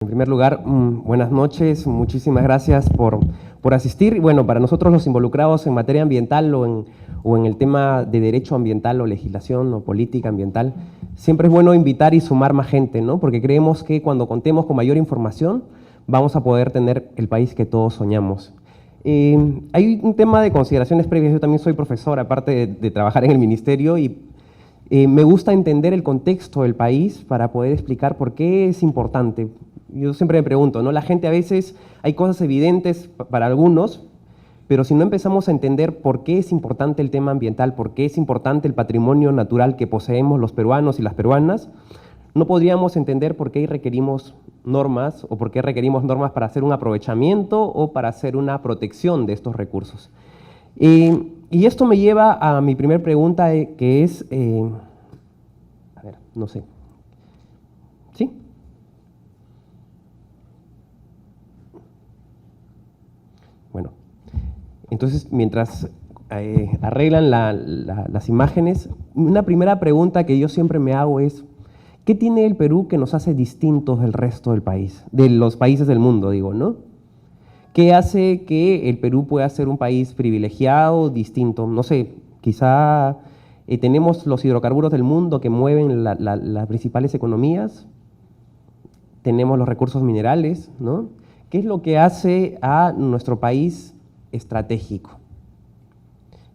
En primer lugar, buenas noches, muchísimas gracias por asistir. Y bueno, para nosotros los involucrados en materia ambiental o en el tema de derecho ambiental o legislación o política ambiental, siempre es bueno invitar y sumar más gente, ¿no? Porque creemos que cuando contemos con mayor información vamos a poder tener el país que todos soñamos. Hay un tema de consideraciones previas. Yo también soy profesor, aparte de trabajar en el ministerio, y me gusta entender el contexto del país para poder explicar por qué es importante. Yo siempre me pregunto, ¿no? La gente a veces, hay cosas evidentes para algunos, pero si no empezamos a entender por qué es importante el tema ambiental, por qué es importante el patrimonio natural que poseemos los peruanos y las peruanas, no podríamos entender por qué requerimos normas o por qué requerimos normas para hacer un aprovechamiento o para hacer una protección de estos recursos. Y esto me lleva a mi primera pregunta, que es, a ver, no sé, ¿sí? Bueno, entonces mientras arreglan las imágenes, una primera pregunta que yo siempre me hago es, ¿qué tiene el Perú que nos hace distintos del resto del país, de los países del mundo, digo, ¿no? ¿Qué hace que el Perú pueda ser un país privilegiado, distinto? No sé, quizá tenemos los hidrocarburos del mundo que mueven las principales economías, tenemos los recursos minerales, ¿no? ¿Qué es lo que hace a nuestro país estratégico?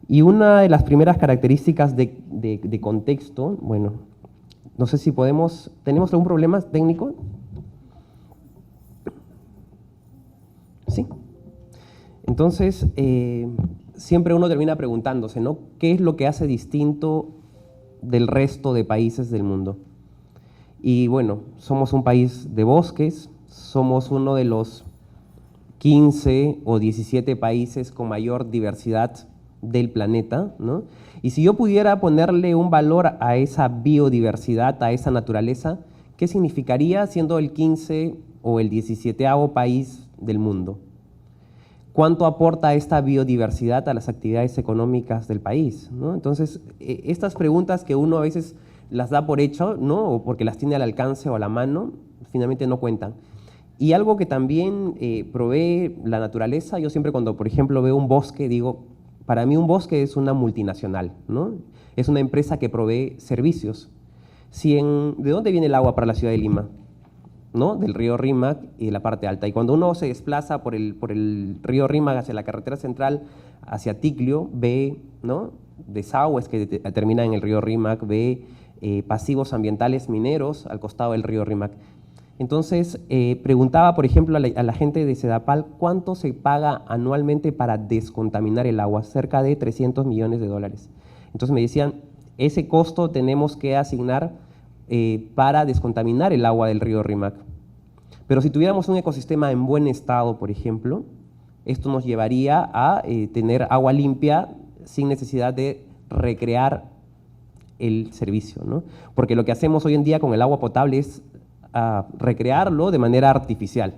Y una de las primeras características de contexto, bueno, no sé si podemos, ¿tenemos algún problema técnico? Sí. Entonces, siempre uno termina preguntándose, ¿no? ¿Qué es lo que hace distinto del resto de países del mundo? Y bueno, somos un país de bosques, somos uno de los 15 o 17 países con mayor diversidad del planeta, ¿no? Y si yo pudiera ponerle un valor a esa biodiversidad, a esa naturaleza, ¿qué significaría siendo el 15 o el 17º país del mundo? ¿Cuánto aporta esta biodiversidad a las actividades económicas del país, ¿no? Entonces, estas preguntas que uno a veces las da por hecho, ¿no? O porque las tiene al alcance o a la mano, finalmente no cuentan. Y algo que también provee la naturaleza, yo siempre cuando, por ejemplo, veo un bosque, digo, para mí un bosque es una multinacional, ¿no? Es una empresa que provee servicios. ¿De dónde viene el agua para la ciudad de Lima? ¿No? Del río Rímac y de la parte alta. Y cuando uno se desplaza por el río Rímac hacia la carretera central, hacia Ticlio, ve, ¿no? Desagües que terminan en el río Rímac, ve pasivos ambientales mineros al costado del río Rímac. Entonces, preguntaba, por ejemplo, a la gente de Sedapal, ¿cuánto se paga anualmente para descontaminar el agua? Cerca de $300 millones. Entonces me decían, ese costo tenemos que asignar para descontaminar el agua del río Rímac. Pero si tuviéramos un ecosistema en buen estado, por ejemplo, esto nos llevaría a tener agua limpia sin necesidad de recrear el servicio, ¿no? Porque lo que hacemos hoy en día con el agua potable es recrearlo de manera artificial.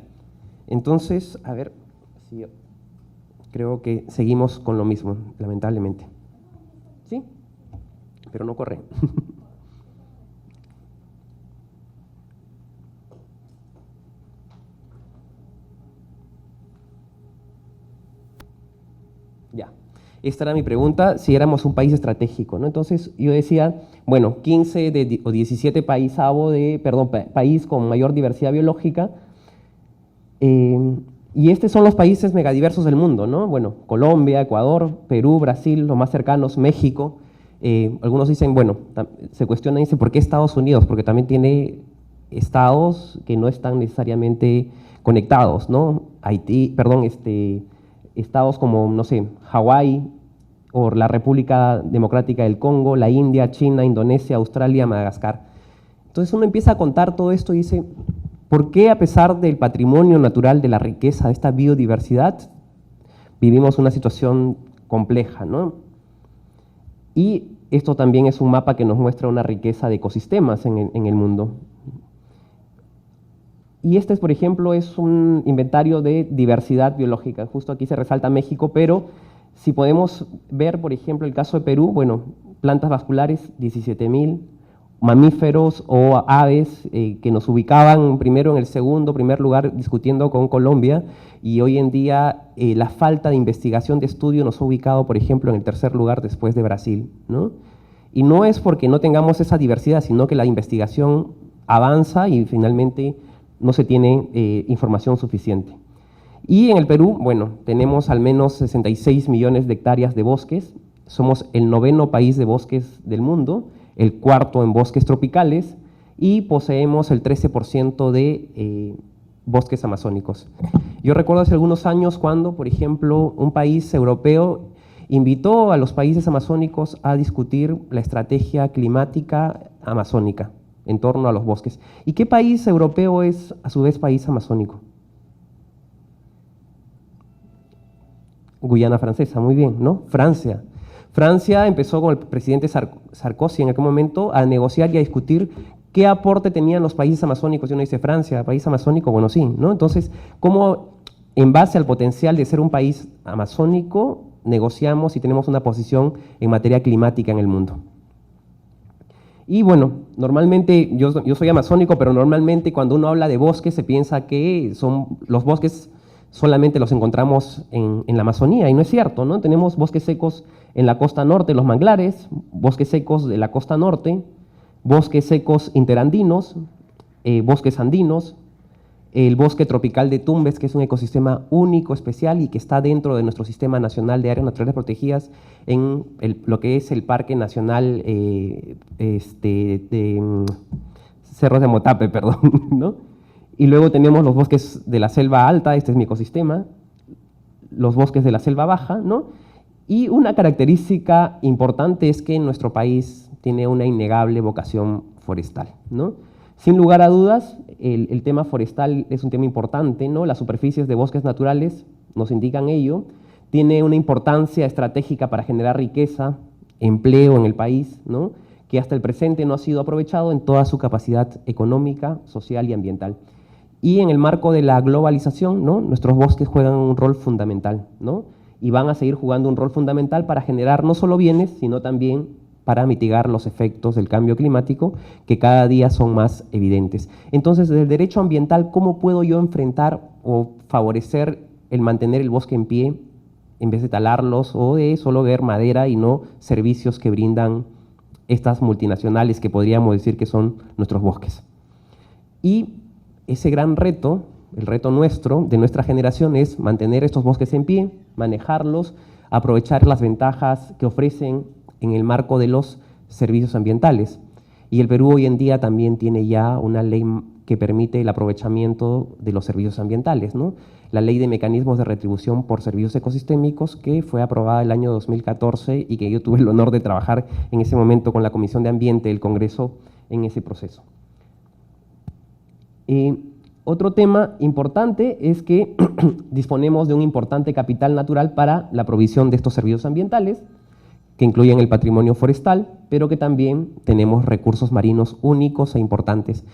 Entonces, a ver, si yo creo que seguimos con lo mismo, lamentablemente. ¿Sí? Pero no corre. Ya, esta era mi pregunta, si éramos un país estratégico, ¿no? Entonces yo decía, bueno, 15 o 17 país con mayor diversidad biológica, y estos son los países megadiversos del mundo, ¿no? Bueno, Colombia, Ecuador, Perú, Brasil, los más cercanos, México. Algunos dicen, bueno, se cuestionan y dicen, ¿por qué Estados Unidos? Porque también tiene estados que no están necesariamente conectados, ¿no? Estados como, no sé, Hawái o la República Democrática del Congo, la India, China, Indonesia, Australia, Madagascar. Entonces uno empieza a contar todo esto y dice, ¿por qué a pesar del patrimonio natural, de la riqueza, de esta biodiversidad, vivimos una situación compleja, ¿no? Y esto también es un mapa que nos muestra una riqueza de ecosistemas en el mundo. Y este, por ejemplo, es un inventario de diversidad biológica. Justo aquí se resalta México, pero si podemos ver, por ejemplo, el caso de Perú, bueno, plantas vasculares, 17.000, mamíferos o aves que nos ubicaban primero en el primer lugar discutiendo con Colombia, y hoy en día la falta de investigación de estudio nos ha ubicado, por ejemplo, en el tercer lugar después de Brasil, ¿no? Y no es porque no tengamos esa diversidad, sino que la investigación avanza y finalmente no se tiene información suficiente. Y en el Perú, bueno, tenemos al menos 66 millones de hectáreas de bosques, somos el 9º país de bosques del mundo, el 4º en bosques tropicales, y poseemos el 13% de bosques amazónicos. Yo recuerdo hace algunos años cuando, por ejemplo, un país europeo invitó a los países amazónicos a discutir la estrategia climática amazónica en torno a los bosques. ¿Y qué país europeo es a su vez país amazónico? Guyana Francesa, muy bien, ¿no? Francia. Francia empezó con el presidente Sarkozy en aquel momento a negociar y a discutir qué aporte tenían los países amazónicos. Y uno dice, Francia, país amazónico, bueno, sí, ¿no? Entonces, ¿cómo en base al potencial de ser un país amazónico negociamos y tenemos una posición en materia climática en el mundo? Y bueno, normalmente, yo soy amazónico, pero normalmente cuando uno habla de bosques se piensa que son los bosques solamente los encontramos en la Amazonía, y no es cierto, ¿no? Tenemos bosques secos en la costa norte, los manglares, bosques secos de la costa norte, bosques secos interandinos, bosques andinos, el bosque tropical de Tumbes, que es un ecosistema único, especial y que está dentro de nuestro Sistema Nacional de Áreas Naturales Protegidas en lo que es el Parque Nacional Cerros de Motape, perdón, ¿no? Y luego tenemos los bosques de la selva alta, este es mi ecosistema, los bosques de la selva baja, ¿no? Y una característica importante es que en nuestro país tiene una innegable vocación forestal, ¿no? Sin lugar a dudas, el tema forestal es un tema importante, ¿no? Las superficies de bosques naturales nos indican ello, tiene una importancia estratégica para generar riqueza, empleo en el país, ¿no? Que hasta el presente no ha sido aprovechado en toda su capacidad económica, social y ambiental. Y en el marco de la globalización, ¿no? Nuestros bosques juegan un rol fundamental, ¿no? Y van a seguir jugando un rol fundamental para generar no solo bienes, sino también para mitigar los efectos del cambio climático, que cada día son más evidentes. Entonces, desde el derecho ambiental, ¿cómo puedo yo enfrentar o favorecer el mantener el bosque en pie en vez de talarlos o de solo ver madera y no servicios que brindan estas multinacionales que podríamos decir que son nuestros bosques? Y ese gran reto, el reto nuestro, de nuestra generación, es mantener estos bosques en pie, manejarlos, aprovechar las ventajas que ofrecen en el marco de los servicios ambientales. Y el Perú hoy en día también tiene ya una ley que permite el aprovechamiento de los servicios ambientales, ¿no? La Ley de Mecanismos de Retribución por Servicios Ecosistémicos, que fue aprobada el año 2014 y que yo tuve el honor de trabajar en ese momento con la Comisión de Ambiente del Congreso en ese proceso. Otro tema importante es que disponemos de un importante capital natural para la provisión de estos servicios ambientales, que incluyen el patrimonio forestal, pero que también tenemos recursos marinos únicos e importantes.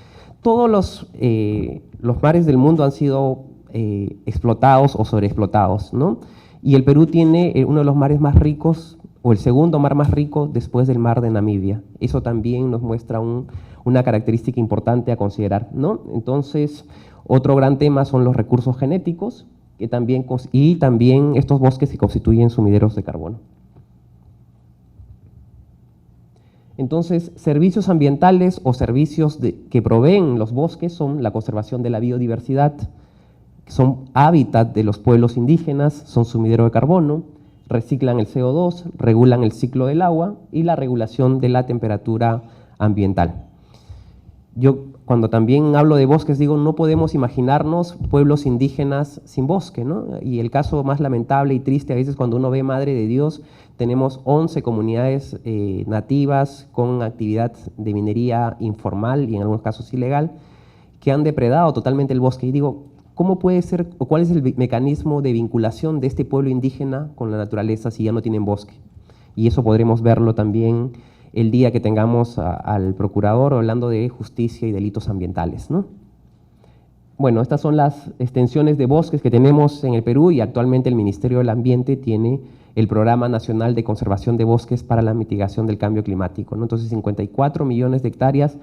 Todos los mares del mundo han sido explotados o sobreexplotados, ¿no? Y el Perú tiene uno de los mares más ricos, o el segundo mar más rico después del mar de Namibia. Eso también nos muestra una característica importante a considerar, ¿no? Entonces, otro gran tema son los recursos genéticos, y también estos bosques que constituyen sumideros de carbono. Entonces, servicios ambientales o servicios que proveen los bosques son la conservación de la biodiversidad, son hábitat de los pueblos indígenas, son sumidero de carbono, reciclan el CO2, regulan el ciclo del agua y la regulación de la temperatura ambiental. Yo cuando también hablo de bosques digo, no podemos imaginarnos pueblos indígenas sin bosque, ¿no? Y el caso más lamentable y triste a veces cuando uno ve Madre de Dios, tenemos 11 comunidades nativas con actividad de minería informal y en algunos casos ilegal, que han depredado totalmente el bosque. Y digo, ¿cómo puede ser o cuál es el mecanismo de vinculación de este pueblo indígena con la naturaleza si ya no tienen bosque? Y eso podremos verlo también el día que tengamos al procurador hablando de justicia y delitos ambientales, ¿no? Bueno, estas son las extensiones de bosques que tenemos en el Perú y actualmente el Ministerio del Ambiente tiene el Programa Nacional de Conservación de Bosques para la Mitigación del Cambio Climático, ¿no? Entonces, 54 millones de hectáreas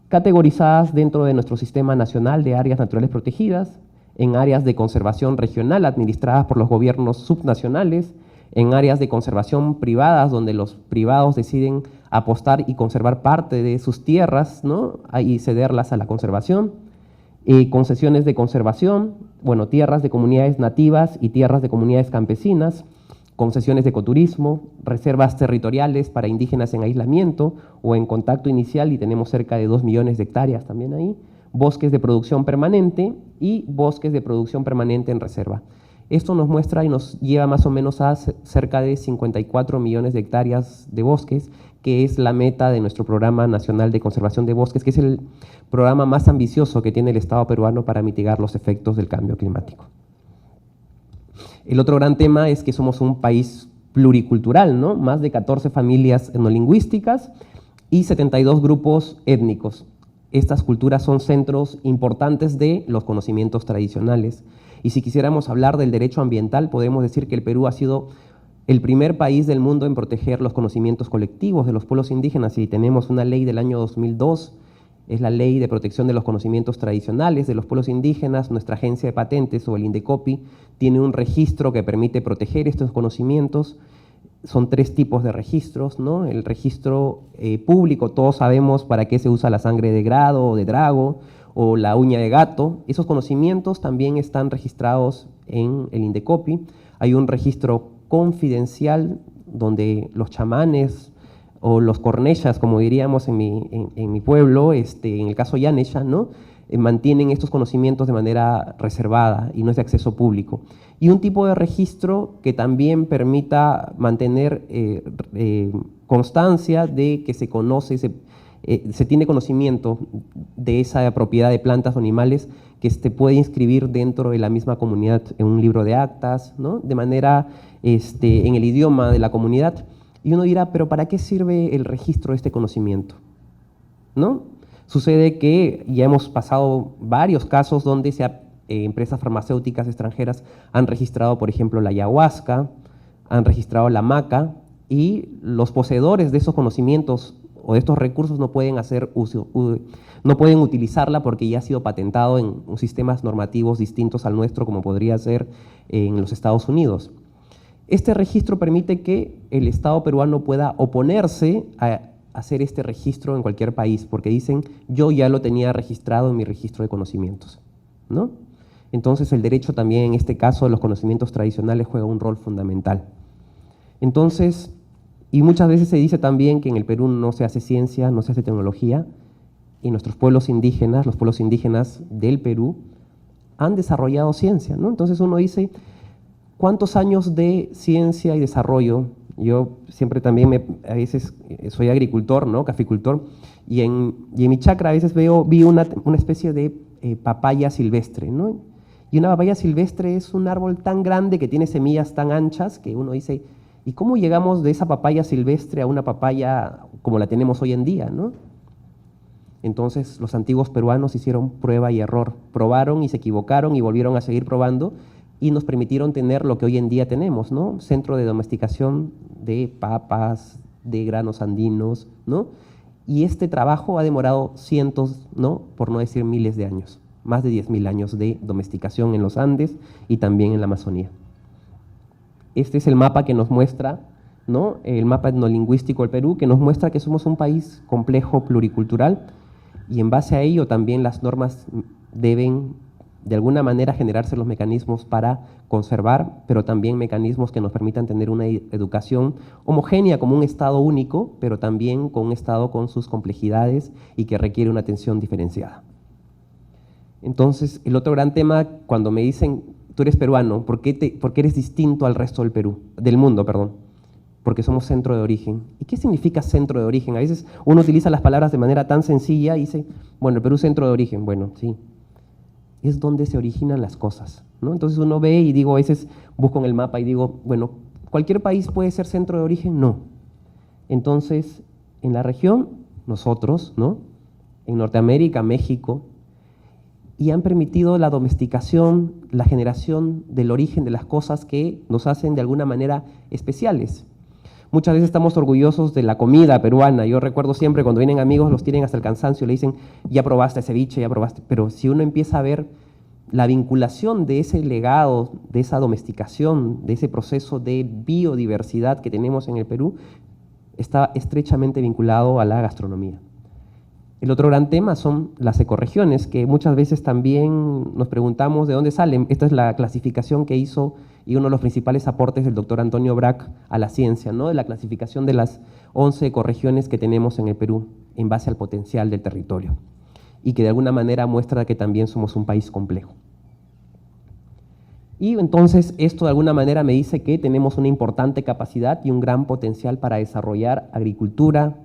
categorizadas dentro de nuestro Sistema Nacional de Áreas Naturales Protegidas, en áreas de conservación regional administradas por los gobiernos subnacionales, en áreas de conservación privadas, donde los privados deciden apostar y conservar parte de sus tierras, ¿no? Y cederlas a la conservación, concesiones de conservación, bueno, tierras de comunidades nativas y tierras de comunidades campesinas, concesiones de ecoturismo, reservas territoriales para indígenas en aislamiento o en contacto inicial, y tenemos cerca de 2 millones de hectáreas también ahí, bosques de producción permanente y bosques de producción permanente en reserva. Esto nos muestra y nos lleva más o menos a cerca de 54 millones de hectáreas de bosques, que es la meta de nuestro Programa Nacional de Conservación de Bosques, que es el programa más ambicioso que tiene el Estado peruano para mitigar los efectos del cambio climático. El otro gran tema es que somos un país pluricultural, ¿no? Más de 14 familias etnolingüísticas y 72 grupos étnicos. Estas culturas son centros importantes de los conocimientos tradicionales. Y si quisiéramos hablar del derecho ambiental, podemos decir que el Perú ha sido el primer país del mundo en proteger los conocimientos colectivos de los pueblos indígenas, y tenemos una ley del año 2002, es la Ley de Protección de los Conocimientos Tradicionales de los Pueblos Indígenas. Nuestra agencia de patentes, o el INDECOPI, tiene un registro que permite proteger estos conocimientos. Son 3 tipos de registros, ¿no? El registro público, todos sabemos para qué se usa la sangre de grado o de drago, o la uña de gato. Esos conocimientos también están registrados en el INDECOPI. Hay un registro confidencial donde los chamanes o los cornechas, como diríamos en mi pueblo, en el caso Yanesha, ¿no? Mantienen estos conocimientos de manera reservada y no es de acceso público. Y un tipo de registro que también permita mantener constancia de que se conoce, se tiene conocimiento de esa propiedad de plantas o animales, que se puede inscribir dentro de la misma comunidad en un libro de actas, ¿no? De manera en el idioma de la comunidad. Y uno dirá, ¿pero para qué sirve el registro de este conocimiento? ¿No? Sucede que ya hemos pasado varios casos donde empresas farmacéuticas extranjeras han registrado, por ejemplo, la ayahuasca, han registrado la maca, y los poseedores de esos conocimientos o de estos recursos no pueden no pueden utilizarla porque ya ha sido patentado en sistemas normativos distintos al nuestro, como podría ser en los Estados Unidos. Este registro permite que el Estado peruano pueda oponerse a hacer este registro en cualquier país, porque dicen, yo ya lo tenía registrado en mi registro de conocimientos, ¿no? Entonces el derecho también, en este caso de los conocimientos tradicionales, juega un rol fundamental. Entonces, y muchas veces se dice también que en el Perú no se hace ciencia, no se hace tecnología, y nuestros pueblos indígenas, los pueblos indígenas del Perú, han desarrollado ciencia, ¿no? Entonces uno dice, ¿cuántos años de ciencia y desarrollo? Yo siempre también a veces soy agricultor, ¿no? Caficultor, y en mi chacra a veces vi una especie de papaya silvestre, ¿no? Y una papaya silvestre es un árbol tan grande que tiene semillas tan anchas que uno dice, ¿y cómo llegamos de esa papaya silvestre a una papaya como la tenemos hoy en día, ¿no? Entonces los antiguos peruanos hicieron prueba y error, probaron y se equivocaron y volvieron a seguir probando, y nos permitieron tener lo que hoy en día tenemos, ¿no? Centro de domesticación de papas, de granos andinos, ¿no? Y este trabajo ha demorado cientos, ¿no? Por no decir miles de años, más de 10.000 años de domesticación en los Andes y también en la Amazonía. Este es el mapa que nos muestra, ¿no? El mapa etnolingüístico del Perú, que nos muestra que somos un país complejo, pluricultural, y en base a ello también las normas deben de alguna manera generarse los mecanismos para conservar, pero también mecanismos que nos permitan tener una educación homogénea como un Estado único, pero también con un Estado con sus complejidades y que requiere una atención diferenciada. Entonces, el otro gran tema, cuando me dicen, tú eres peruano, ¿por qué eres distinto al resto del mundo? Porque somos centro de origen. ¿Y qué significa centro de origen? A veces uno utiliza las palabras de manera tan sencilla y dice, bueno, el Perú es centro de origen. Bueno, sí, es donde se originan las cosas, ¿no? Entonces uno ve y digo, a veces busco en el mapa y digo, bueno, ¿cualquier país puede ser centro de origen? No. Entonces, en la región, nosotros, ¿no? En Norteamérica, México, y han permitido la domesticación, la generación del origen de las cosas que nos hacen de alguna manera especiales. Muchas veces estamos orgullosos de la comida peruana. Yo recuerdo siempre cuando vienen amigos, los tienen hasta el cansancio, le dicen, ya probaste ceviche, ya probaste. Pero si uno empieza a ver la vinculación de ese legado, de esa domesticación, de ese proceso de biodiversidad que tenemos en el Perú, está estrechamente vinculado a la gastronomía. El otro gran tema son las ecorregiones, que muchas veces también nos preguntamos de dónde salen. Esta es la clasificación que hizo y uno de los principales aportes del doctor Antonio Brac a la ciencia, ¿no? De la clasificación de las 11 ecorregiones que tenemos en el Perú en base al potencial del territorio y que de alguna manera muestra que también somos un país complejo. Y entonces esto de alguna manera me dice que tenemos una importante capacidad y un gran potencial para desarrollar agricultura,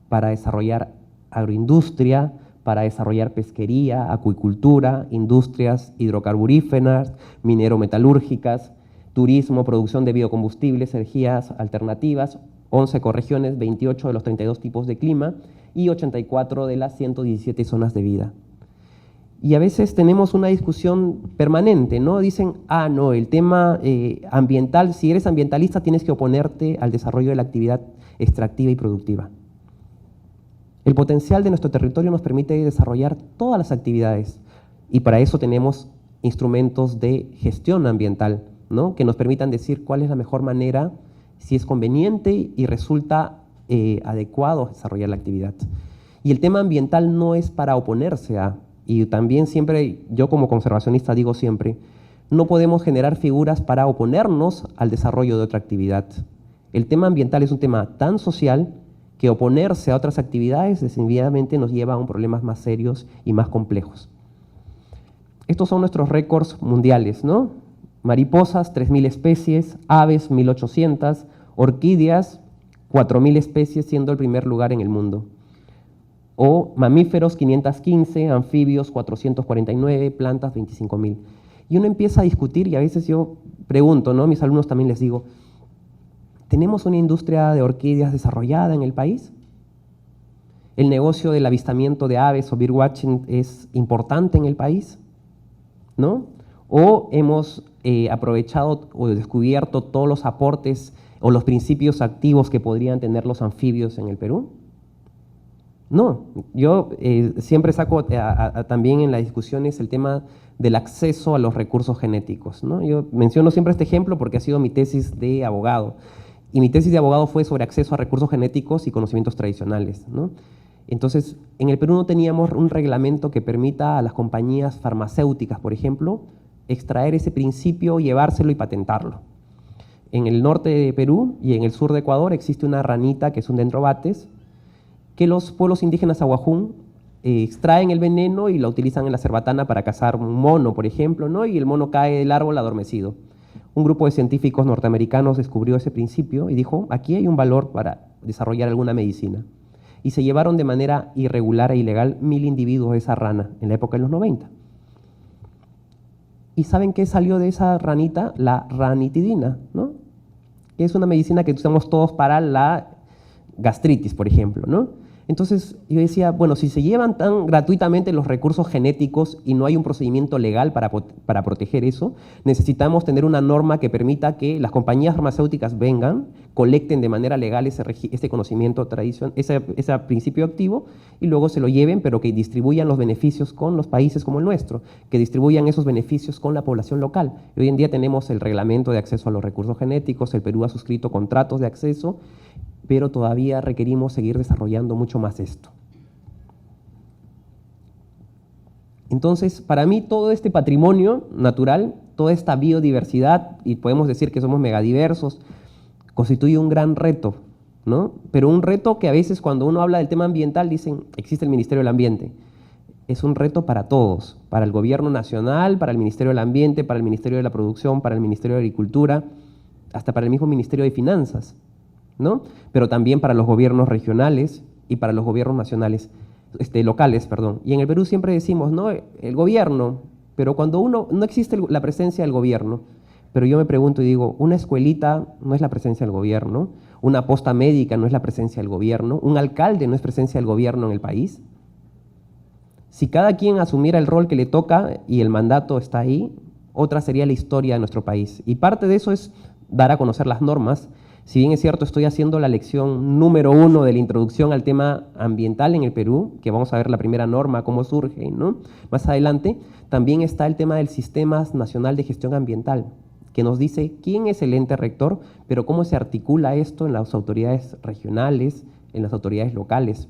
para desarrollar agroindustria, para desarrollar pesquería, acuicultura, industrias hidrocarburíferas, minero-metalúrgicas, turismo, producción de biocombustibles, energías alternativas, 11 ecorregiones, 28 de los 32 tipos de clima y 84 de las 117 zonas de vida. Y a veces tenemos una discusión permanente, ¿no? Dicen, no, el tema ambiental, si eres ambientalista tienes que oponerte al desarrollo de la actividad extractiva y productiva. El potencial de nuestro territorio nos permite desarrollar todas las actividades y para eso tenemos instrumentos de gestión ambiental, ¿no? Que nos permitan decir cuál es la mejor manera, si es conveniente y resulta adecuado desarrollar la actividad. Y el tema ambiental no es para oponerse a, y también siempre, yo como conservacionista digo siempre, no podemos generar figuras para oponernos al desarrollo de otra actividad. El tema ambiental es un tema tan social que oponerse a otras actividades definitivamente nos lleva a problemas más serios y más complejos. Estos son nuestros récords mundiales, ¿no? Mariposas, 3.000 especies, aves, 1.800, orquídeas, 4.000 especies, siendo el primer lugar en el mundo. O mamíferos, 515, anfibios, 449, plantas, 25.000. Y uno empieza a discutir y a veces yo pregunto, ¿no? A mis alumnos también les digo, ¿tenemos una industria de orquídeas desarrollada en el país? ¿El negocio del avistamiento de aves o birdwatching es importante en el país? ¿No? ¿O hemos aprovechado o descubierto todos los aportes o los principios activos que podrían tener los anfibios en el Perú? No, yo siempre saco también en las discusiones el tema del acceso a los recursos genéticos, ¿no? Yo menciono siempre este ejemplo porque ha sido mi tesis de abogado. Y mi tesis de abogado fue sobre acceso a recursos genéticos y conocimientos tradicionales, ¿no? Entonces, en el Perú no teníamos un reglamento que permita a las compañías farmacéuticas, por ejemplo, extraer ese principio, llevárselo y patentarlo. En el norte de Perú y en el sur de Ecuador existe una ranita que es un dendrobates, que los pueblos indígenas aguajún extraen el veneno y lo utilizan en la cerbatana para cazar un mono, por ejemplo, ¿no? Y el mono cae del árbol adormecido. Un grupo de científicos norteamericanos descubrió ese principio y dijo, aquí hay un valor para desarrollar alguna medicina. Y se llevaron de manera irregular e ilegal 1.000 individuos de esa rana en la época de los 90. ¿Y saben qué salió de esa ranita? La ranitidina, ¿no? Que es una medicina que usamos todos para la gastritis, por ejemplo, ¿no? Entonces yo decía, bueno, si se llevan tan gratuitamente los recursos genéticos y no hay un procedimiento legal para proteger eso, necesitamos tener una norma que permita que las compañías farmacéuticas vengan, colecten de manera legal ese conocimiento tradicional, ese principio activo, y luego se lo lleven, pero que distribuyan los beneficios con los países como el nuestro, que distribuyan esos beneficios con la población local. Y hoy en día tenemos el reglamento de acceso a los recursos genéticos, el Perú ha suscrito contratos de acceso, pero todavía requerimos seguir desarrollando mucho más esto. Entonces, para mí todo este patrimonio natural, toda esta biodiversidad, y podemos decir que somos megadiversos, constituye un gran reto, ¿no? Pero un reto que a veces cuando uno habla del tema ambiental dicen, existe el Ministerio del Ambiente. Es un reto para todos, para el gobierno nacional, para el Ministerio del Ambiente, para el Ministerio de la Producción, para el Ministerio de Agricultura, hasta para el mismo Ministerio de Finanzas, ¿no? Pero también para los gobiernos regionales y para los gobiernos nacionales, locales, perdón. Y en el Perú siempre decimos, ¿no? El gobierno, pero cuando no existe la presencia del gobierno, pero yo me pregunto y digo, una escuelita no es la presencia del gobierno, una posta médica no es la presencia del gobierno, un alcalde no es presencia del gobierno en el país. Si cada quien asumiera el rol que le toca y el mandato está ahí, otra sería la historia de nuestro país. Y parte de eso es dar a conocer las normas. Si bien es cierto, estoy haciendo la lección número 1 de la introducción al tema ambiental en el Perú, que vamos a ver la primera norma, cómo surge, ¿no? Más adelante, también está el tema del Sistema Nacional de Gestión Ambiental, que nos dice quién es el ente rector, pero cómo se articula esto en las autoridades regionales, en las autoridades locales.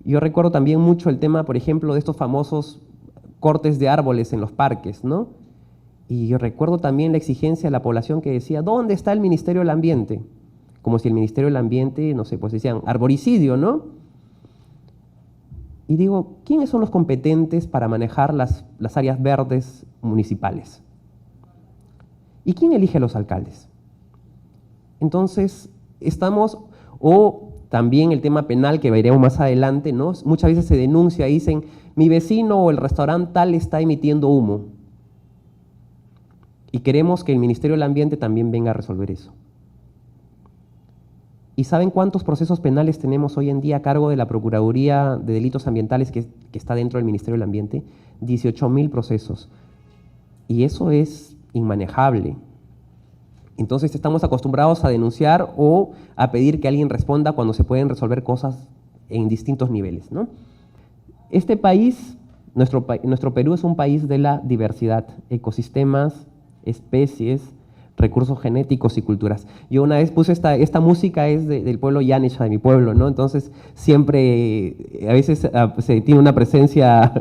Yo recuerdo también mucho el tema, por ejemplo, de estos famosos cortes de árboles en los parques, ¿no? Y yo recuerdo también la exigencia de la población que decía, ¿dónde está el Ministerio del Ambiente? Como si el Ministerio del Ambiente, no sé, pues decían, arboricidio, ¿no? Y digo, ¿quiénes son los competentes para manejar las áreas verdes municipales? ¿Y quién elige a los alcaldes? Entonces, estamos, o también el tema penal que veremos más adelante, ¿no? Muchas veces se denuncia y dicen, mi vecino o el restaurante tal está emitiendo humo. Y queremos que el Ministerio del Ambiente también venga a resolver eso. ¿Y saben cuántos procesos penales tenemos hoy en día a cargo de la Procuraduría de Delitos Ambientales que está dentro del Ministerio del Ambiente? 18.000 procesos. Y eso es inmanejable. Entonces estamos acostumbrados a denunciar o a pedir que alguien responda cuando se pueden resolver cosas en distintos niveles, ¿no? Este país, nuestro Perú es un país de la diversidad, ecosistemas, especies, recursos genéticos y culturas. Yo una vez puse esta música es del pueblo Yanesha, de mi pueblo, ¿no? Entonces siempre, a veces se tiene una presencia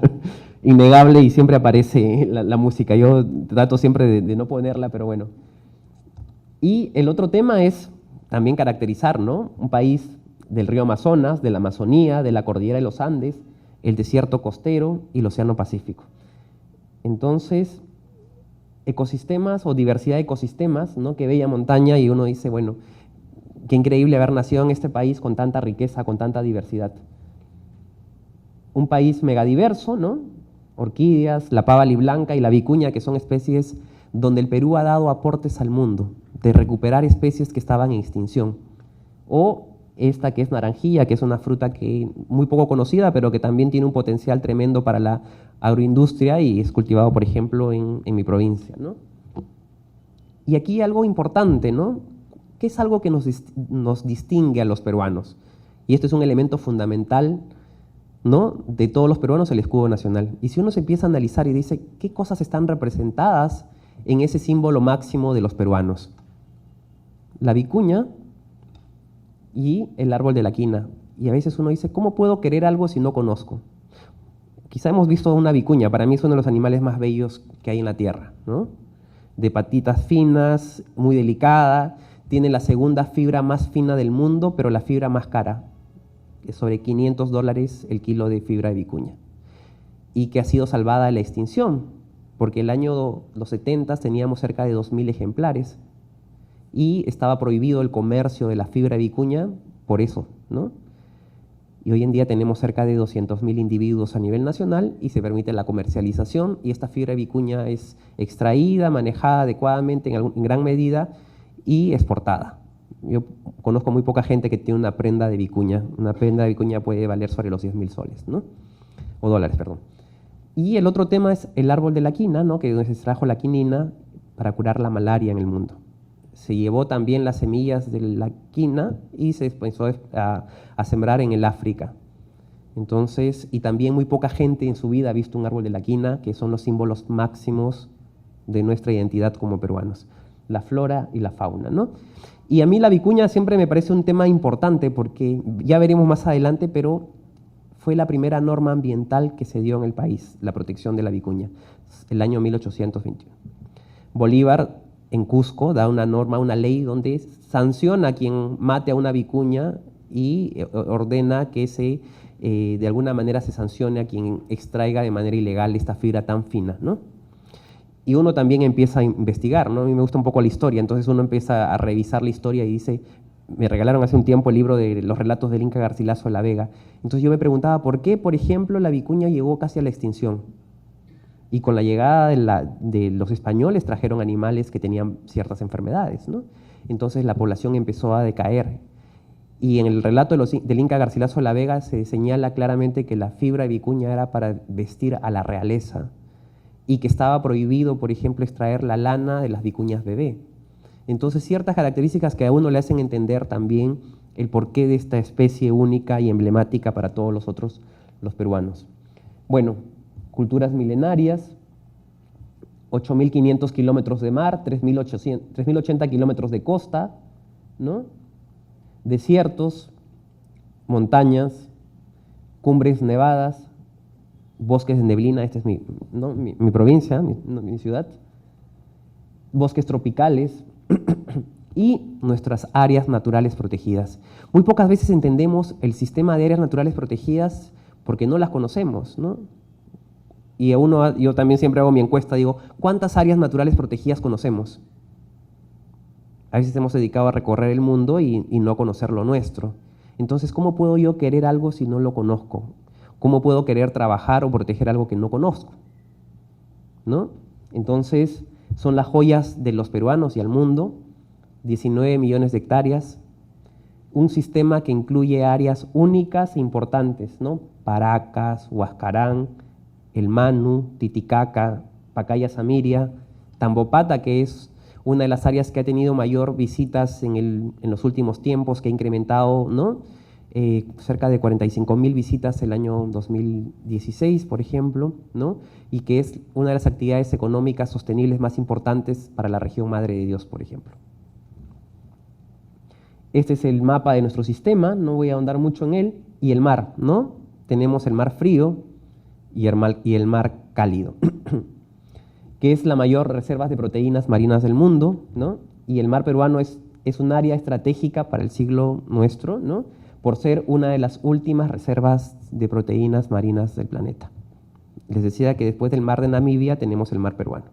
innegable y siempre aparece la música. Yo trato siempre de no ponerla, pero bueno. Y el otro tema es también caracterizar, ¿no? Un país del río Amazonas, de la Amazonía, de la cordillera de los Andes, el desierto costero y el océano Pacífico. Entonces, ecosistemas o diversidad de ecosistemas, ¿no? Qué bella montaña, y uno dice, bueno, qué increíble haber nacido en este país con tanta riqueza, con tanta diversidad. Un país megadiverso, ¿no? Orquídeas, la pábali blanca y la vicuña, que son especies donde el Perú ha dado aportes al mundo, de recuperar especies que estaban en extinción. O esta que es naranjilla, que es una fruta que muy poco conocida, pero que también tiene un potencial tremendo para la agroindustria y es cultivado, por ejemplo, en mi provincia, ¿no? Y aquí algo importante, ¿no? ¿Qué es algo que nos distingue a los peruanos? Y esto es un elemento fundamental, ¿no? De todos los peruanos, el escudo nacional. Y si uno se empieza a analizar y dice, ¿qué cosas están representadas en ese símbolo máximo de los peruanos? La vicuña y el árbol de la quina. Y a veces uno dice, ¿cómo puedo querer algo si no conozco? Quizá hemos visto una vicuña, para mí es uno de los animales más bellos que hay en la tierra, ¿no? De patitas finas, muy delicada, tiene la segunda fibra más fina del mundo, pero la fibra más cara, es sobre $500 el kilo de fibra de vicuña, y que ha sido salvada de la extinción, porque el año los 70 teníamos cerca de 2.000 ejemplares, y estaba prohibido el comercio de la fibra de vicuña por eso, ¿no? Y hoy en día tenemos cerca de 200.000 individuos a nivel nacional y se permite la comercialización, y esta fibra de vicuña es extraída, manejada adecuadamente en gran medida y exportada. Yo conozco muy poca gente que tiene una prenda de vicuña. Una prenda de vicuña puede valer sobre los 10.000 soles, ¿no? O dólares, perdón. Y el otro tema es el árbol de la quina, ¿no? Que es donde se extrajo la quinina para curar la malaria en el mundo. Se llevó también las semillas de la quina y se empezó a sembrar en el África. Entonces, y también muy poca gente en su vida ha visto un árbol de la quina, que son los símbolos máximos de nuestra identidad como peruanos, la flora y la fauna, ¿no? Y a mí la vicuña siempre me parece un tema importante porque ya veremos más adelante, pero fue la primera norma ambiental que se dio en el país, la protección de la vicuña, el año 1821. Bolívar en Cusco da una norma, una ley donde sanciona a quien mate a una vicuña y ordena que de alguna manera se sancione a quien extraiga de manera ilegal esta fibra tan fina, ¿no? Y uno también empieza a investigar, ¿no? A mí me gusta un poco la historia, entonces uno empieza a revisar la historia y dice, me regalaron hace un tiempo el libro de los relatos del Inca Garcilaso de la Vega. Entonces yo me preguntaba, ¿por qué, por ejemplo, la vicuña llegó casi a la extinción? Y con la llegada de los españoles trajeron animales que tenían ciertas enfermedades, ¿no? Entonces la población empezó a decaer. Y en el relato del Inca Garcilaso de la Vega se señala claramente que la fibra de vicuña era para vestir a la realeza y que estaba prohibido, por ejemplo, extraer la lana de las vicuñas bebé. Entonces, ciertas características que a uno le hacen entender también el porqué de esta especie única y emblemática para todos los peruanos. Bueno, culturas milenarias, 8.500 kilómetros de mar, 3.080 kilómetros de costa, ¿no? Desiertos, montañas, cumbres nevadas, bosques de neblina, esta es mi provincia, mi ciudad, bosques tropicales y nuestras áreas naturales protegidas. Muy pocas veces entendemos el sistema de áreas naturales protegidas porque no las conocemos, ¿no? Y yo también siempre hago mi encuesta, digo, ¿cuántas áreas naturales protegidas conocemos? A veces hemos dedicado a recorrer el mundo y no conocer lo nuestro. Entonces, ¿cómo puedo yo querer algo si no lo conozco? ¿Cómo puedo querer trabajar o proteger algo que no conozco? ¿No? Entonces, son las joyas de los peruanos y al mundo, 19 millones de hectáreas, un sistema que incluye áreas únicas e importantes, ¿no? Paracas, Huascarán, El Manu, Titicaca, Pacaya Samiria, Tambopata, que es una de las áreas que ha tenido mayor visitas en los últimos tiempos, que ha incrementado, ¿no? Cerca de 45.000 visitas el año 2016, por ejemplo, ¿no? Y que es una de las actividades económicas sostenibles más importantes para la región Madre de Dios, por ejemplo. Este es el mapa de nuestro sistema, no voy a ahondar mucho en él, y el mar, ¿no? Tenemos el mar frío y el mar cálido, que es la mayor reserva de proteínas marinas del mundo, ¿no? Y el mar peruano es un área estratégica para el siglo nuestro, ¿no? Por ser una de las últimas reservas de proteínas marinas del planeta. Les decía que después del mar de Namibia tenemos el mar peruano.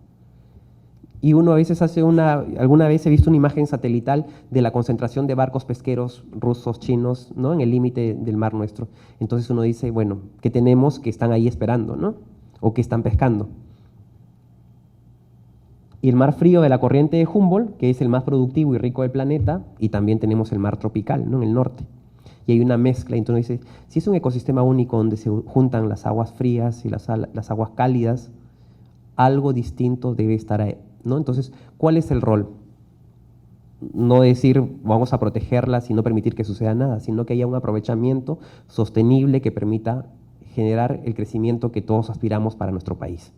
Y uno a veces alguna vez he visto una imagen satelital de la concentración de barcos pesqueros rusos, chinos, ¿no? En el límite del mar nuestro. Entonces uno dice, bueno, ¿qué tenemos que están ahí esperando, ¿no? O que están pescando. Y el mar frío de la corriente de Humboldt, que es el más productivo y rico del planeta, y también tenemos el mar tropical, ¿no? En el norte. Y hay una mezcla, entonces dice, si es un ecosistema único donde se juntan las aguas frías y las aguas cálidas, algo distinto debe estar ahí, ¿no? Entonces, ¿cuál es el rol? No decir vamos a protegerlas y no permitir que suceda nada, sino que haya un aprovechamiento sostenible que permita generar el crecimiento que todos aspiramos para nuestro país.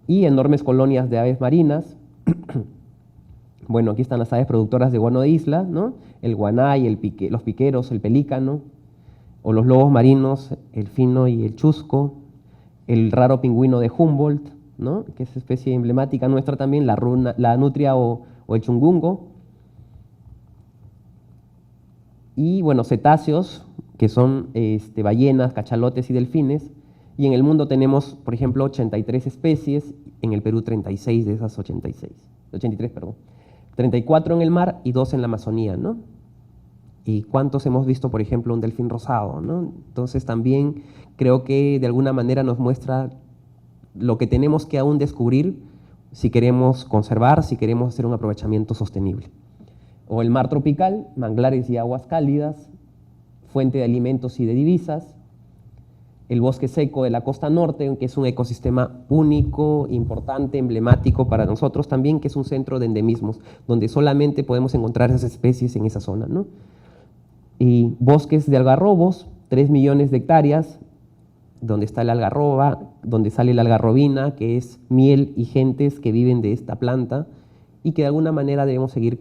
Y enormes colonias de aves marinas. Bueno, aquí están las aves productoras de guano de isla, ¿no? El guanay, los piqueros, el pelícano, o los lobos marinos, el fino y el chusco, el raro pingüino de Humboldt, ¿no? Que es especie emblemática nuestra también, la nutria o el chungungo. Y bueno, cetáceos, que son ballenas, cachalotes y delfines. Y en el mundo tenemos, por ejemplo, 83 especies, en el Perú 36 de esas 83, perdón. 34 en el mar y 2 en la Amazonía, ¿no? ¿Y cuántos hemos visto, por ejemplo, un delfín rosado, ¿no? Entonces también creo que de alguna manera nos muestra lo que tenemos que aún descubrir si queremos conservar, si queremos hacer un aprovechamiento sostenible. O el mar tropical, manglares y aguas cálidas, fuente de alimentos y de divisas. El bosque seco de la costa norte, que es un ecosistema único, importante, emblemático para nosotros también, que es un centro de endemismos, donde solamente podemos encontrar esas especies en esa zona, ¿no? Y bosques de algarrobos, 3 millones de hectáreas, donde está la algarroba, donde sale la algarrobina, que es miel y gentes que viven de esta planta, y que de alguna manera debemos seguir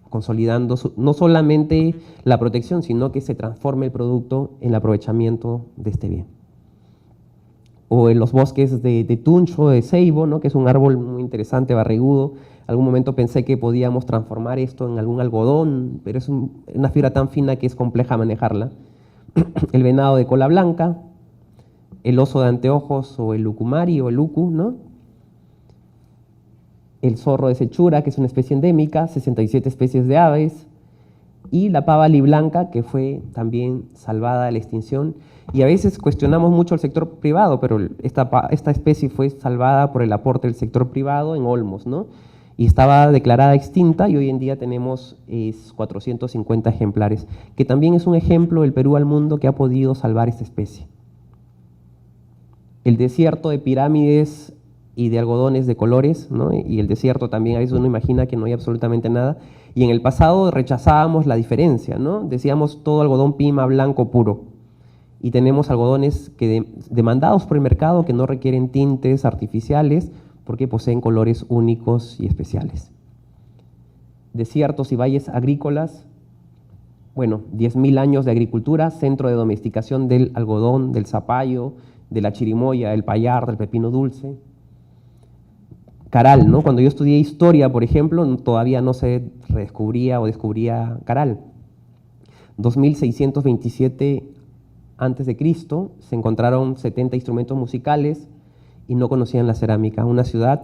consolidando no solamente la protección, sino que se transforme el producto en el aprovechamiento de este bien. O en los bosques de tuncho, de ceibo, ¿no? Que es un árbol muy interesante, barrigudo. Algún momento pensé que podíamos transformar esto en algún algodón, pero es una fibra tan fina que es compleja manejarla. El venado de cola blanca, el oso de anteojos o el lucumari o el ucu, ¿no? El zorro de Sechura, que es una especie endémica, 67 especies de aves, y la pava liblanca, que fue también salvada de la extinción. Y a veces cuestionamos mucho el sector privado, pero esta especie fue salvada por el aporte del sector privado en Olmos, ¿no? y estaba declarada extinta y hoy en día tenemos 450 ejemplares, que también es un ejemplo del Perú al mundo que ha podido salvar esta especie. El desierto de pirámides y de algodones de colores, ¿no? Y el desierto también, a veces uno imagina que no hay absolutamente nada, y en el pasado rechazábamos la diferencia, ¿no? Decíamos todo algodón pima blanco puro, y tenemos algodones que demandados por el mercado que no requieren tintes artificiales porque poseen colores únicos y especiales. Desiertos y valles agrícolas, bueno, 10.000 años de agricultura, centro de domesticación del algodón, del zapallo, de la chirimoya, del payar, del pepino dulce. Caral, ¿no? Cuando yo estudié historia, por ejemplo, todavía no se redescubría o descubría Caral. 2627 antes de Cristo se encontraron 70 instrumentos musicales y no conocían la cerámica. Una ciudad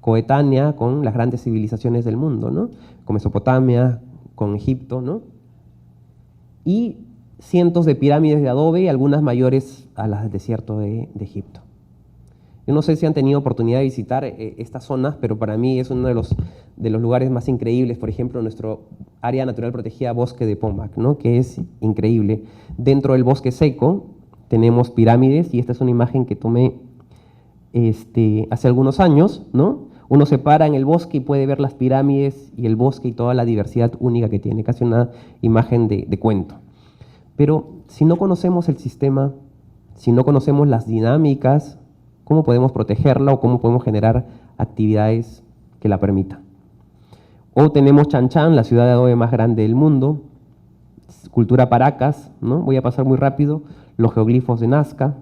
coetánea con las grandes civilizaciones del mundo, ¿no? Con Mesopotamia, con Egipto, ¿no? Y cientos de pirámides de adobe, algunas mayores a las del desierto de Egipto. Yo no sé si han tenido oportunidad de visitar estas zonas, pero para mí es uno de los lugares más increíbles. Por ejemplo, nuestro área natural protegida Bosque de Pomac, ¿no? Que es increíble. Dentro del bosque seco tenemos pirámides, y esta es una imagen que tomé hace algunos años, ¿no? Uno se para en el bosque y puede ver las pirámides y el bosque y toda la diversidad única que tiene, casi una imagen de cuento. Pero si no conocemos el sistema, si no conocemos las dinámicas, ¿cómo podemos protegerla o cómo podemos generar actividades que la permitan? O tenemos Chan Chan, la ciudad de adobe más grande del mundo, cultura Paracas, ¿no? Voy a pasar muy rápido, los geoglifos de Nazca,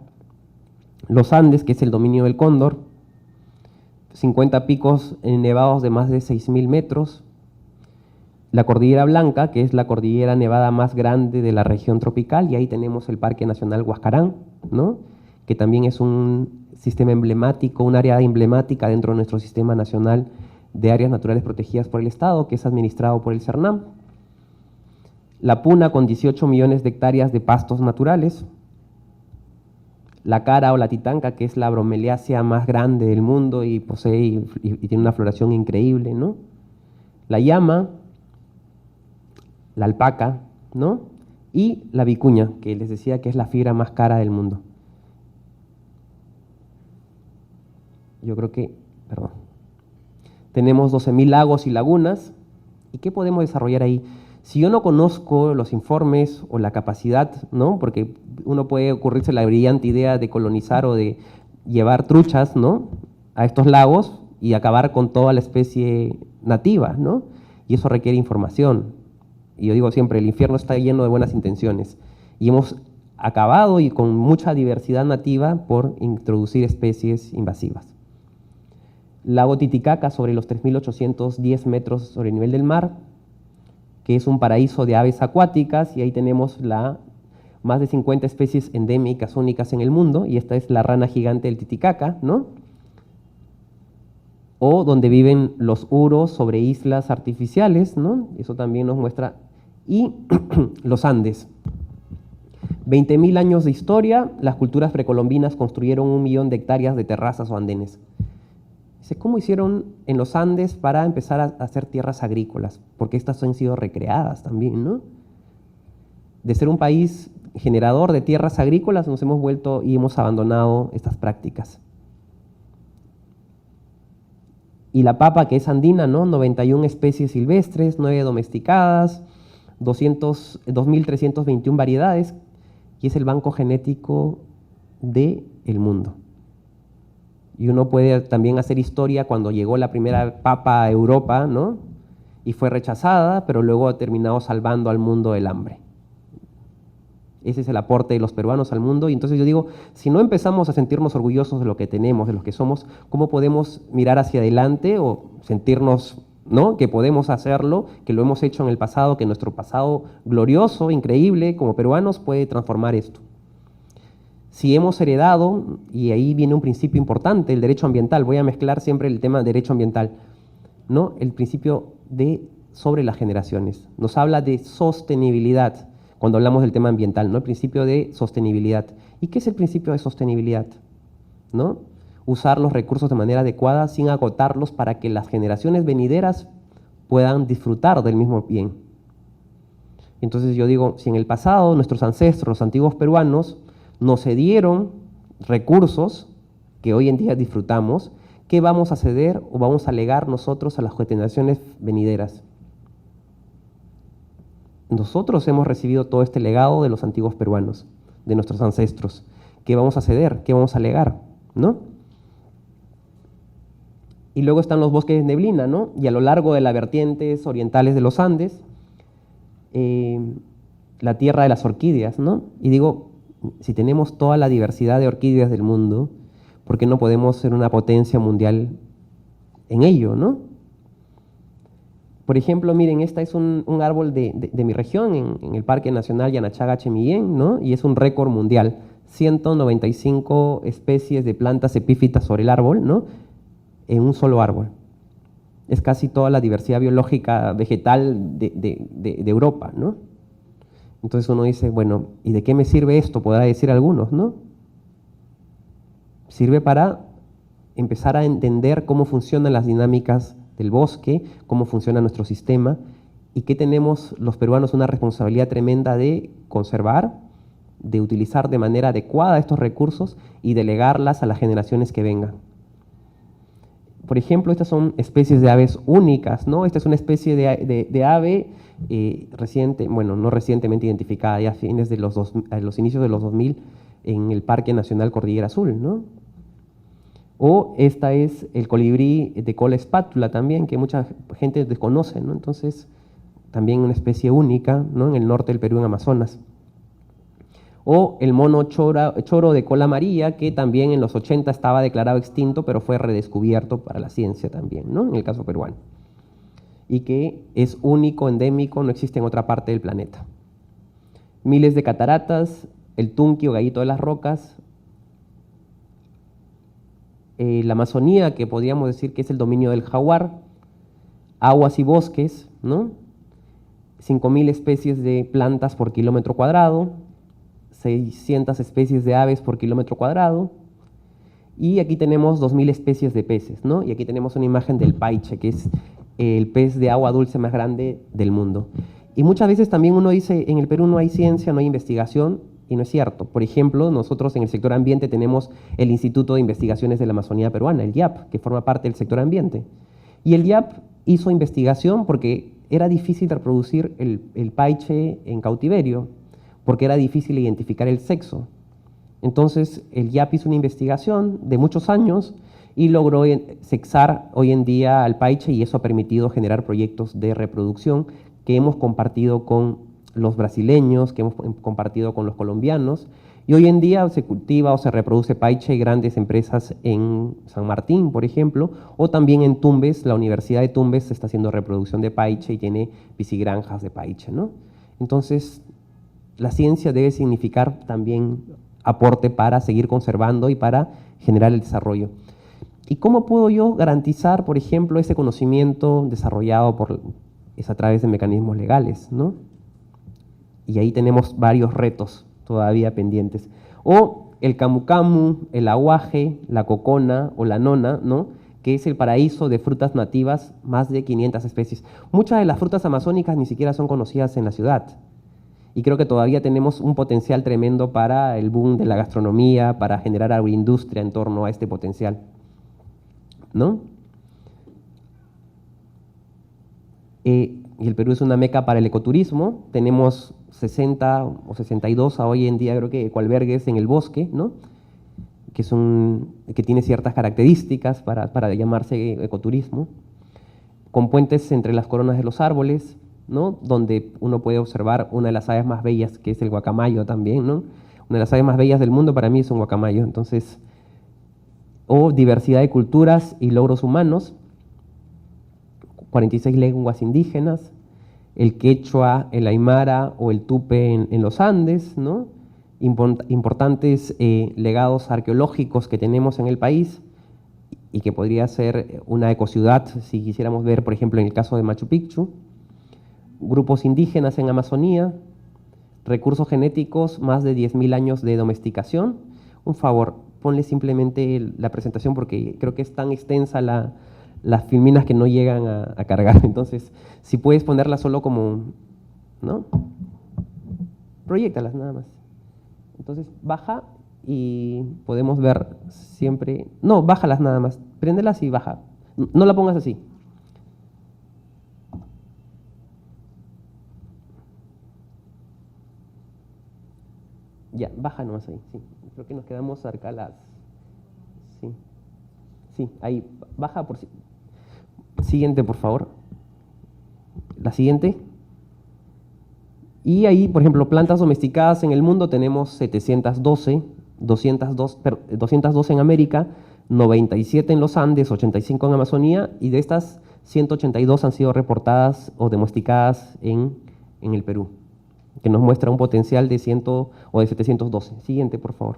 los Andes, que es el dominio del cóndor, 50 picos nevados de más de 6.000 metros, la Cordillera Blanca, que es la cordillera nevada más grande de la región tropical, y ahí tenemos el Parque Nacional Huascarán, ¿no? Que también es un sistema emblemático, un área emblemática dentro de nuestro Sistema Nacional de Áreas Naturales Protegidas por el Estado, que es administrado por el CERNAM. La Puna, con 18 millones de hectáreas de pastos naturales. La Cara o la Titanca, que es la bromeliácea más grande del mundo y posee y tiene una floración increíble, ¿no? La llama, la alpaca, ¿no? Y la vicuña, que les decía que es la fibra más cara del mundo. Yo creo que, perdón. Tenemos 12.000 lagos y lagunas. ¿Y qué podemos desarrollar ahí? Si yo no conozco los informes o la capacidad, ¿no? Porque uno puede ocurrirse la brillante idea de colonizar o de llevar truchas, ¿no? A estos lagos y acabar con toda la especie nativa, ¿no? Y eso requiere información. Y yo digo siempre, el infierno está lleno de buenas intenciones. Y hemos acabado y con mucha diversidad nativa por introducir especies invasivas. Lago Titicaca, sobre los 3.810 metros sobre el nivel del mar, que es un paraíso de aves acuáticas, y ahí tenemos más de 50 especies endémicas únicas en el mundo, y esta es la rana gigante del Titicaca, ¿no? O donde viven los uros sobre islas artificiales, ¿no? Eso también nos muestra. Y los Andes. 20.000 años de historia, las culturas precolombinas construyeron 1 millón de hectáreas de terrazas o andenes. ¿Cómo hicieron en los Andes para empezar a hacer tierras agrícolas? Porque estas han sido recreadas también, ¿no? De ser un país generador de tierras agrícolas, nos hemos vuelto y hemos abandonado estas prácticas. Y la papa, que es andina, ¿no? 91 especies silvestres, 9 domesticadas, 2.321 variedades, y es el banco genético del mundo. Y uno puede también hacer historia cuando llegó la primera papa a Europa, ¿no? Y fue rechazada, pero luego ha terminado salvando al mundo del hambre. Ese es el aporte de los peruanos al mundo. Y entonces yo digo, si no empezamos a sentirnos orgullosos de lo que tenemos, de lo que somos, ¿cómo podemos mirar hacia adelante o sentirnos, ¿no? Que podemos hacerlo, que lo hemos hecho en el pasado, que nuestro pasado glorioso, increíble, como peruanos, puede transformar esto? Si hemos heredado, y ahí viene un principio importante, el derecho ambiental, voy a mezclar siempre el tema de derecho ambiental, ¿no? El principio sobre las generaciones. Nos habla de sostenibilidad cuando hablamos del tema ambiental, ¿no? El principio de sostenibilidad. ¿Y qué es el principio de sostenibilidad? ¿No? usar los recursos de manera adecuada sin agotarlos para que las generaciones venideras puedan disfrutar del mismo bien. Entonces yo digo, si en el pasado nuestros ancestros, los antiguos peruanos, nos cedieron recursos que hoy en día disfrutamos, ¿qué vamos a ceder o vamos a legar nosotros a las generaciones venideras? Nosotros hemos recibido todo este legado de los antiguos peruanos, de nuestros ancestros. ¿Qué vamos a ceder? ¿Qué vamos a legar? ¿No? Y luego están los bosques de neblina, ¿no? Y a lo largo de las vertientes orientales de los Andes, la tierra de las orquídeas, ¿no? Y digo, si tenemos toda la diversidad de orquídeas del mundo, ¿por qué no podemos ser una potencia mundial en ello, ¿no? Por ejemplo, miren, esta es un árbol de mi región, en el Parque Nacional Yanachaga-Chemillén, ¿no? Y es un récord mundial, 195 especies de plantas epífitas sobre el árbol, ¿no? En un solo árbol. Es casi toda la diversidad biológica vegetal de Europa, ¿no? Entonces uno dice, bueno, ¿y de qué me sirve esto? Podrá decir algunos, ¿no? Sirve para empezar a entender cómo funcionan las dinámicas del bosque, cómo funciona nuestro sistema y que tenemos los peruanos una responsabilidad tremenda de conservar, de utilizar de manera adecuada estos recursos y delegarlas a las generaciones que vengan. Por ejemplo, estas son especies de aves únicas, ¿no? Esta es una especie de ave no recientemente identificada, ya a fines de los inicios de los 2000 en el Parque Nacional Cordillera Azul, ¿no? O esta es el colibrí de cola espátula también, que mucha gente desconoce, ¿no? Entonces, también una especie única, ¿no? En el norte del Perú, en Amazonas. O el mono choro de cola amarilla, que también en los 80 estaba declarado extinto, pero fue redescubierto para la ciencia también, ¿no? En el caso peruano. Y que es único, endémico, no existe en otra parte del planeta. Miles de cataratas, el tunqui o gallito de las rocas, la Amazonía, que podríamos decir que es el dominio del jaguar, aguas y bosques, ¿no? 5.000 especies de plantas por kilómetro cuadrado, 600 especies de aves por kilómetro cuadrado, y aquí tenemos 2.000 especies de peces, ¿no? Y aquí tenemos una imagen del paiche, que es el pez de agua dulce más grande del mundo. Y muchas veces también uno dice, en el Perú no hay ciencia, no hay investigación, y no es cierto. Por ejemplo, nosotros en el sector ambiente tenemos el Instituto de Investigaciones de la Amazonía Peruana, el IAP, que forma parte del sector ambiente. Y el IAP hizo investigación porque era difícil reproducir el paiche en cautiverio, porque era difícil identificar el sexo. Entonces, el IAP hizo una investigación de muchos años y logró sexar hoy en día al paiche, y eso ha permitido generar proyectos de reproducción que hemos compartido con los brasileños, que hemos compartido con los colombianos, y hoy en día se cultiva o se reproduce paiche en grandes empresas en San Martín, por ejemplo, o también en Tumbes. La Universidad de Tumbes está haciendo reproducción de paiche y tiene piscigranjas de paiche, ¿no? Entonces, la ciencia debe significar también aporte para seguir conservando y para generar el desarrollo. ¿Y cómo puedo yo garantizar, por ejemplo, ese conocimiento desarrollado es a través de mecanismos legales, ¿no? Y ahí tenemos varios retos todavía pendientes. O el camu camu, el aguaje, la cocona o la nona, ¿no? Que es el paraíso de frutas nativas, más de 500 especies. Muchas de las frutas amazónicas ni siquiera son conocidas en la ciudad. Y creo que todavía tenemos un potencial tremendo para el boom de la gastronomía, para generar agroindustria en torno a este potencial, ¿no? Y el Perú es una meca para el ecoturismo. Tenemos 60 o 62 a hoy en día, creo que, ecoalbergues en el bosque, ¿no? Que tiene ciertas características para llamarse ecoturismo, con puentes entre las coronas de los árboles, ¿no? Donde uno puede observar una de las aves más bellas, que es el guacamayo también, ¿no? Una de las aves más bellas del mundo para mí es un guacamayo. Entonces, o diversidad de culturas y logros humanos, 46 lenguas indígenas, el quechua, el aymara o el tupe en los Andes, ¿no? Importantes legados arqueológicos que tenemos en el país y que podría ser una ecociudad si quisiéramos ver, por ejemplo, en el caso de Machu Picchu. Grupos indígenas en Amazonía, recursos genéticos, más de 10.000 años de domesticación. Un favor, ponle simplemente la presentación porque creo que es tan extensa las filminas que no llegan a cargar. Entonces, si puedes ponerla solo como, ¿no? Proyéctalas nada más. Entonces, baja y podemos ver siempre... No, bájalas nada más. Préndelas y baja. No la pongas así. Ya, baja nomás ahí, sí. Creo que nos quedamos cerca las... Sí, sí, ahí, baja por... Siguiente, por favor. La siguiente. Y ahí, por ejemplo, plantas domesticadas en el mundo tenemos 712, 212 en América, 97 en los Andes, 85 en Amazonía, y de estas 182 han sido reportadas o domesticadas en el Perú, que nos muestra un potencial de 712. Siguiente, por favor.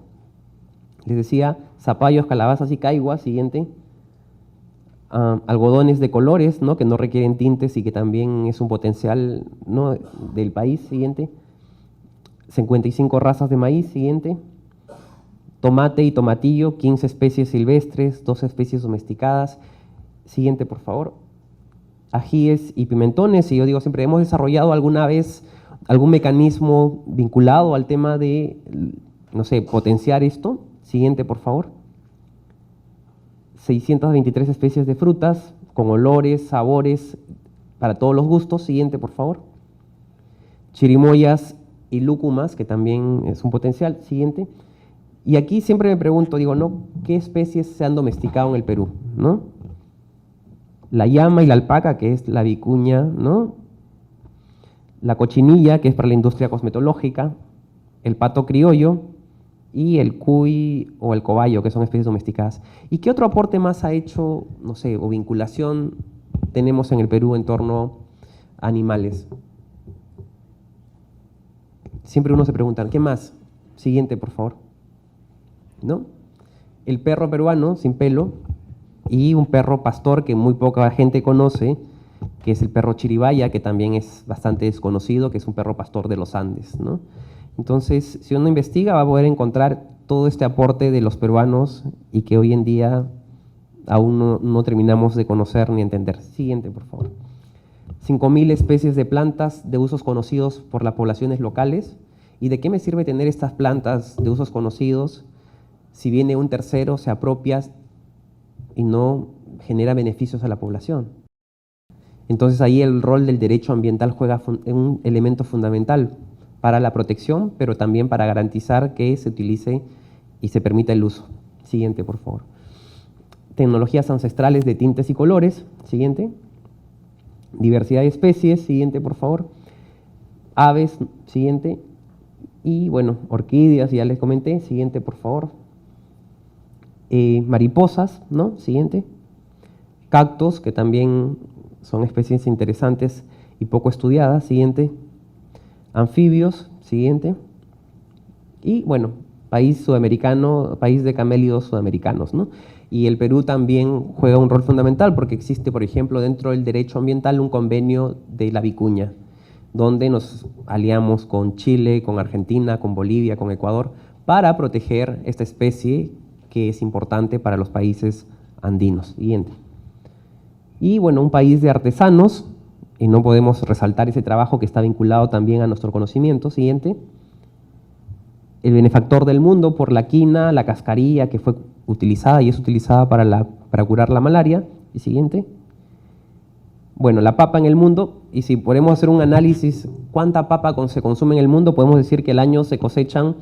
Les decía, zapallos, calabazas y caiguas. Siguiente. Algodones de colores, ¿no? Que no requieren tintes y que también es un potencial, ¿no? Del país. Siguiente. 55 razas de maíz. Siguiente. Tomate y tomatillo, 15 especies silvestres, 12 especies domesticadas. Siguiente, por favor. Ajíes y pimentones, y yo digo siempre, ¿hemos desarrollado alguna vez algún mecanismo vinculado al tema de, no sé, potenciar esto? Siguiente, por favor. 623 especies de frutas, con olores, sabores, para todos los gustos. Siguiente, por favor. Chirimoyas y lúcumas, que también es un potencial. Siguiente. Y aquí siempre me pregunto, digo, ¿no? ¿Qué especies se han domesticado en el Perú? ¿No? La llama y la alpaca, que es la vicuña, ¿no? La cochinilla, que es para la industria cosmetológica, el pato criollo y el cuy o el cobayo, que son especies domesticadas. ¿Y qué otro aporte más ha hecho, no sé, o vinculación tenemos en el Perú en torno a animales? Siempre uno se pregunta, ¿qué más? Siguiente, por favor. ¿No? El perro peruano sin pelo y un perro pastor que muy poca gente conoce, que es el perro chiribaya, que también es bastante desconocido, que es un perro pastor de los Andes, ¿no? Entonces, si uno investiga, va a poder encontrar todo este aporte de los peruanos y que hoy en día aún no terminamos de conocer ni entender. Siguiente, por favor. 5.000 especies de plantas de usos conocidos por las poblaciones locales. ¿Y de qué me sirve tener estas plantas de usos conocidos si viene un tercero, se apropia y no genera beneficios a la población? Entonces ahí el rol del derecho ambiental juega un elemento fundamental para la protección, pero también para garantizar que se utilice y se permita el uso. Siguiente, por favor. Tecnologías ancestrales de tintes y colores. Siguiente. Diversidad de especies. Siguiente, por favor. Aves. Siguiente. Y bueno, orquídeas, ya les comenté. Siguiente, por favor. Mariposas, ¿no? Siguiente. Cactos, que también son especies interesantes y poco estudiadas. Siguiente. Anfibios. Siguiente. Y bueno, país sudamericano, país de camélidos sudamericanos, ¿no? Y el Perú también juega un rol fundamental porque existe, por ejemplo, dentro del derecho ambiental un convenio de la vicuña, donde nos aliamos con Chile, con Argentina, con Bolivia, con Ecuador, para proteger esta especie que es importante para los países andinos. Siguiente. Y bueno, un país de artesanos, y no podemos resaltar ese trabajo que está vinculado también a nuestro conocimiento. Siguiente. El benefactor del mundo por la quina, la cascarilla que fue utilizada y es utilizada para curar la malaria. Y siguiente. Bueno, la papa en el mundo, y si podemos hacer un análisis, ¿cuánta papa se consume en el mundo? Podemos decir que al año se cosechan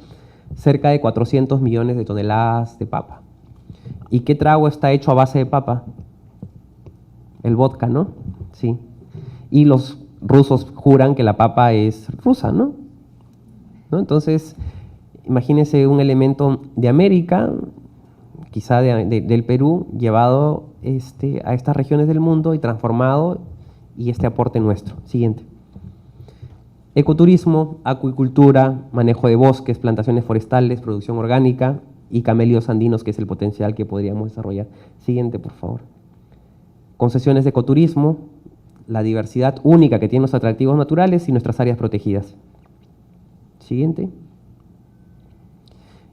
cerca de 400 millones de toneladas de papa. ¿Y qué trago está hecho a base de papa? El vodka, ¿no? Sí. Y los rusos juran que la papa es rusa, ¿no? Entonces, imagínense un elemento de América, quizá del Perú, llevado a estas regiones del mundo y transformado, y este aporte nuestro. Siguiente. Ecoturismo, acuicultura, manejo de bosques, plantaciones forestales, producción orgánica y camélidos andinos, que es el potencial que podríamos desarrollar. Siguiente, por favor. Concesiones de ecoturismo, la diversidad única que tienen los atractivos naturales y nuestras áreas protegidas. Siguiente.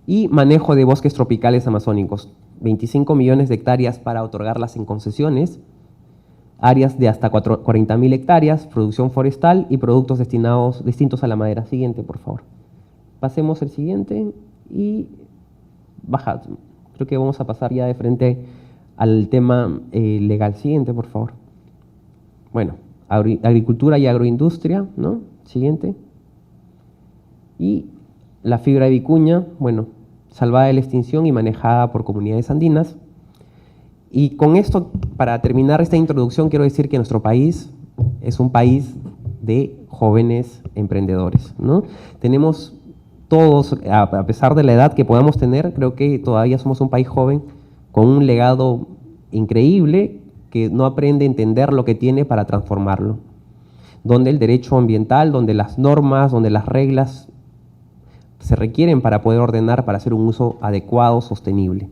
Y manejo de bosques tropicales amazónicos, 25 millones de hectáreas para otorgarlas en concesiones, áreas de hasta 40.000 hectáreas, producción forestal y productos distintos a la madera. Siguiente, por favor. Pasemos el siguiente y baja. Creo que vamos a pasar ya de frente al tema legal. Siguiente, por favor. Bueno, agricultura y agroindustria, ¿no? Siguiente. Y la fibra de vicuña, bueno, salvada de la extinción y manejada por comunidades andinas. Y con esto, para terminar esta introducción, quiero decir que nuestro país es un país de jóvenes emprendedores, ¿no? Tenemos todos, a pesar de la edad que podamos tener, creo que todavía somos un país joven con un legado increíble que no aprende a entender lo que tiene para transformarlo. Donde el derecho ambiental, donde las normas, donde las reglas se requieren para poder ordenar, para hacer un uso adecuado, sostenible.